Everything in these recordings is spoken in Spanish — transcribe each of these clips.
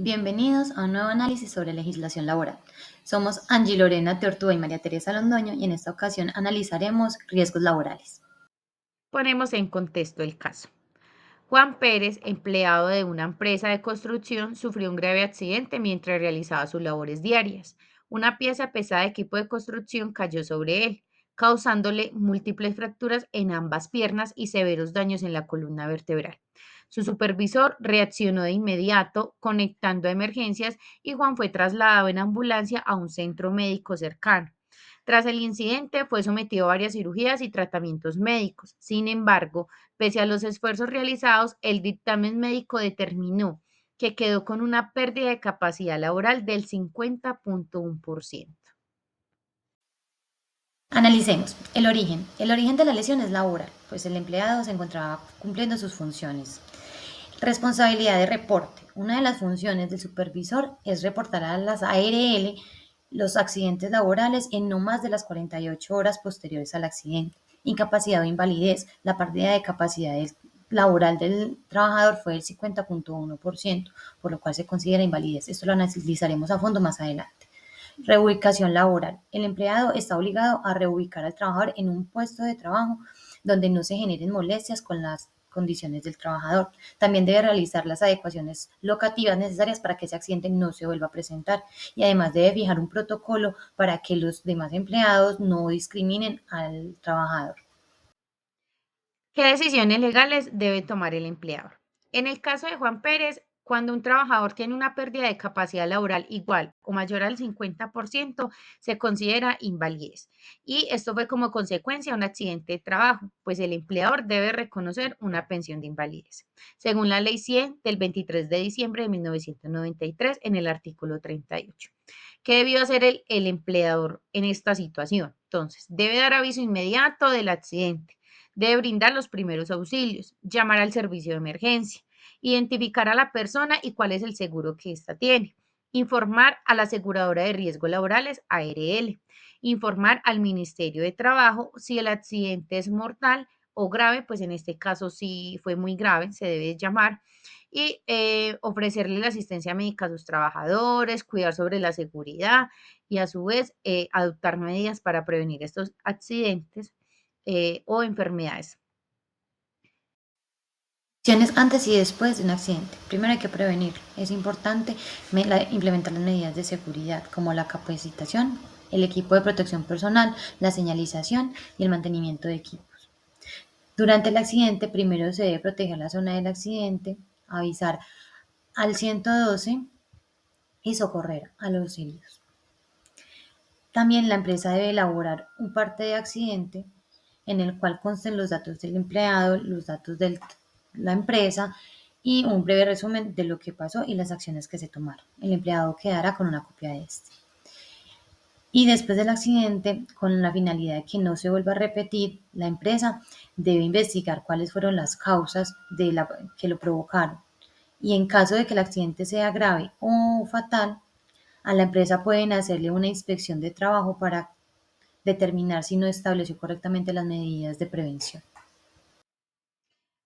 Bienvenidos a un nuevo análisis sobre legislación laboral. Somos Angie Lorena Teortúa y María Teresa Londoño y en esta ocasión analizaremos riesgos laborales. Ponemos en contexto el caso. Juan Pérez, empleado de una empresa de construcción, sufrió un grave accidente mientras realizaba sus labores diarias. Una pieza pesada de equipo de construcción cayó sobre él, causándole múltiples fracturas en ambas piernas y severos daños en la columna vertebral. Su supervisor reaccionó de inmediato, conectando a emergencias, y Juan fue trasladado en ambulancia a un centro médico cercano. Tras el incidente, fue sometido a varias cirugías y tratamientos médicos. Sin embargo, pese a los esfuerzos realizados, el dictamen médico determinó que quedó con una pérdida de capacidad laboral del 50.1%. Analicemos el origen. El origen de la lesión es laboral, pues el empleado se encontraba cumpliendo sus funciones. Responsabilidad de reporte. Una de las funciones del supervisor es reportar a las ARL los accidentes laborales en no más de las 48 horas posteriores al accidente. Incapacidad o invalidez. La pérdida de capacidad laboral del trabajador fue del 50.1%, por lo cual se considera invalidez. Esto lo analizaremos a fondo más adelante. Reubicación laboral. El empleado está obligado a reubicar al trabajador en un puesto de trabajo donde no se generen molestias con las condiciones del trabajador. También debe realizar las adecuaciones locativas necesarias para que ese accidente no se vuelva a presentar y además debe fijar un protocolo para que los demás empleados no discriminen al trabajador. ¿Qué decisiones legales debe tomar el empleador? En el caso de Juan Pérez, cuando un trabajador tiene una pérdida de capacidad laboral igual o mayor al 50%, se considera invalidez. Y esto fue como consecuencia de un accidente de trabajo, pues el empleador debe reconocer una pensión de invalidez, según la Ley 100 del 23 de diciembre de 1993 en el artículo 38. ¿Qué debió hacer el empleador en esta situación? Entonces, debe dar aviso inmediato del accidente, debe brindar los primeros auxilios, llamar al servicio de emergencia, identificar a la persona y cuál es el seguro que ésta tiene, informar a la aseguradora de riesgos laborales, ARL, informar al Ministerio de Trabajo si el accidente es mortal o grave, pues en este caso si fue muy grave, se debe llamar, y ofrecerle la asistencia médica a sus trabajadores, cuidar sobre la seguridad y a su vez adoptar medidas para prevenir estos accidentes o enfermedades. Acciones antes y después de un accidente. Primero hay que prevenir. Es importante implementar las medidas de seguridad como la capacitación, el equipo de protección personal, la señalización y el mantenimiento de equipos. Durante el accidente, primero se debe proteger la zona del accidente, avisar al 112 y socorrer a los heridos. También la empresa debe elaborar un parte de accidente en el cual consten los datos del empleado, los datos de la empresa y un breve resumen de lo que pasó y las acciones que se tomaron. El empleado quedará con una copia de este. Y después del accidente, con la finalidad de que no se vuelva a repetir, la empresa debe investigar cuáles fueron las causas que lo provocaron. Y en caso de que el accidente sea grave o fatal, a la empresa pueden hacerle una inspección de trabajo para determinar si no estableció correctamente las medidas de prevención.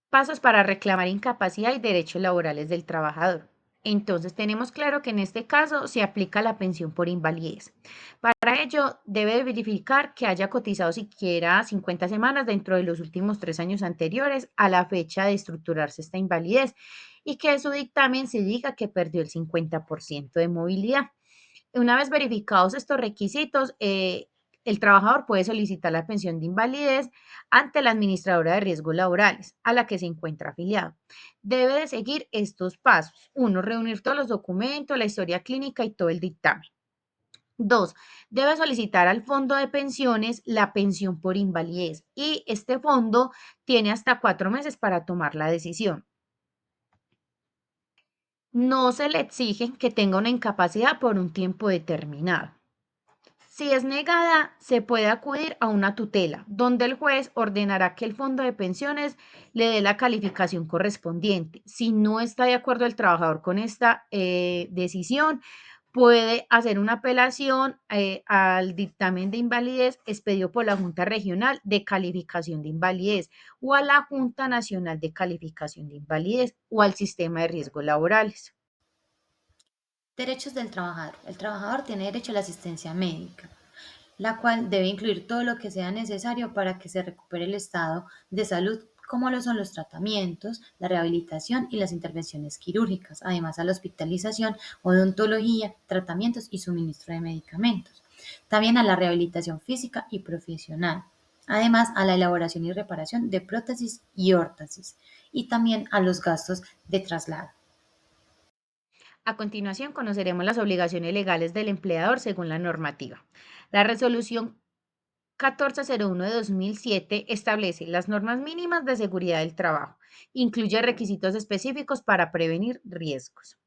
Pasos para reclamar incapacidad y derechos laborales del trabajador. Entonces, tenemos claro que en este caso se aplica la pensión por invalidez. Para ello, debe verificar que haya cotizado siquiera 50 semanas dentro de los últimos 3 años anteriores a la fecha de estructurarse esta invalidez y que en su dictamen se diga que perdió el 50% de movilidad. Una vez verificados estos requisitos, el trabajador puede solicitar la pensión de invalidez ante la administradora de riesgos laborales a la que se encuentra afiliado. Debe de seguir estos pasos. Uno, reunir todos los documentos, la historia clínica y todo el dictamen. Dos, debe solicitar al fondo de pensiones la pensión por invalidez y este fondo tiene hasta 4 meses para tomar la decisión. No se le exige que tenga una incapacidad por un tiempo determinado. Si es negada, se puede acudir a una tutela, donde el juez ordenará que el fondo de pensiones le dé la calificación correspondiente. Si no está de acuerdo el trabajador con esta decisión, puede hacer una apelación al dictamen de invalidez expedido por la Junta Regional de Calificación de Invalidez o a la Junta Nacional de Calificación de Invalidez o al Sistema de Riesgos Laborales. Derechos del trabajador. El trabajador tiene derecho a la asistencia médica, la cual debe incluir todo lo que sea necesario para que se recupere el estado de salud, como lo son los tratamientos, la rehabilitación y las intervenciones quirúrgicas, además a la hospitalización, odontología, tratamientos y suministro de medicamentos. También a la rehabilitación física y profesional, además a la elaboración y reparación de prótesis y órtesis, y también a los gastos de traslado. A continuación, conoceremos las obligaciones legales del empleador según la normativa. La resolución 1401 de 2007 establece las normas mínimas de seguridad del trabajo. Incluye requisitos específicos para prevenir riesgos.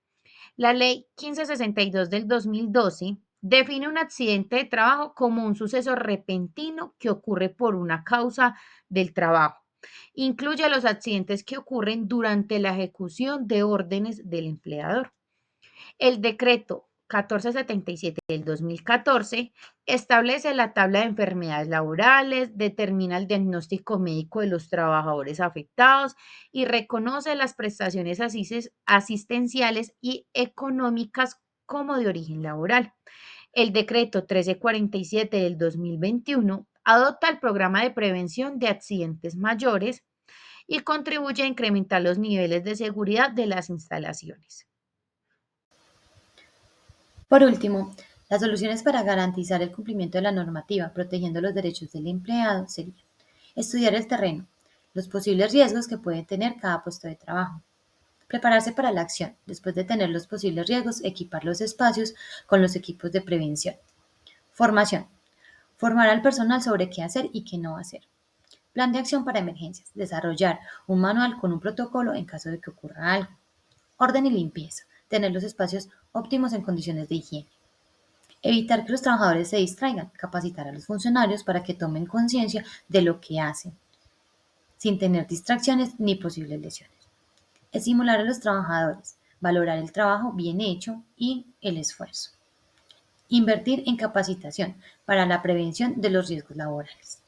La ley 1562 del 2012 define un accidente de trabajo como un suceso repentino que ocurre por una causa del trabajo. Incluye los accidentes que ocurren durante la ejecución de órdenes del empleador. El decreto 1477 del 2014 establece la tabla de enfermedades laborales, determina el diagnóstico médico de los trabajadores afectados y reconoce las prestaciones asistenciales y económicas como de origen laboral. El decreto 1347 del 2021 adopta el programa de prevención de accidentes mayores y contribuye a incrementar los niveles de seguridad de las instalaciones. Por último, las soluciones para garantizar el cumplimiento de la normativa protegiendo los derechos del empleado serían estudiar el terreno, los posibles riesgos que puede tener cada puesto de trabajo, prepararse para la acción, después de tener los posibles riesgos, equipar los espacios con los equipos de prevención. Formación. Formar al personal sobre qué hacer y qué no hacer. Plan de acción para emergencias. Desarrollar un manual con un protocolo en caso de que ocurra algo. Orden y limpieza. Tener los espacios óptimos en condiciones de higiene. Evitar que los trabajadores se distraigan, capacitar a los funcionarios para que tomen conciencia de lo que hacen, sin tener distracciones ni posibles lesiones. Estimular a los trabajadores, valorar el trabajo bien hecho y el esfuerzo. Invertir en capacitación para la prevención de los riesgos laborales.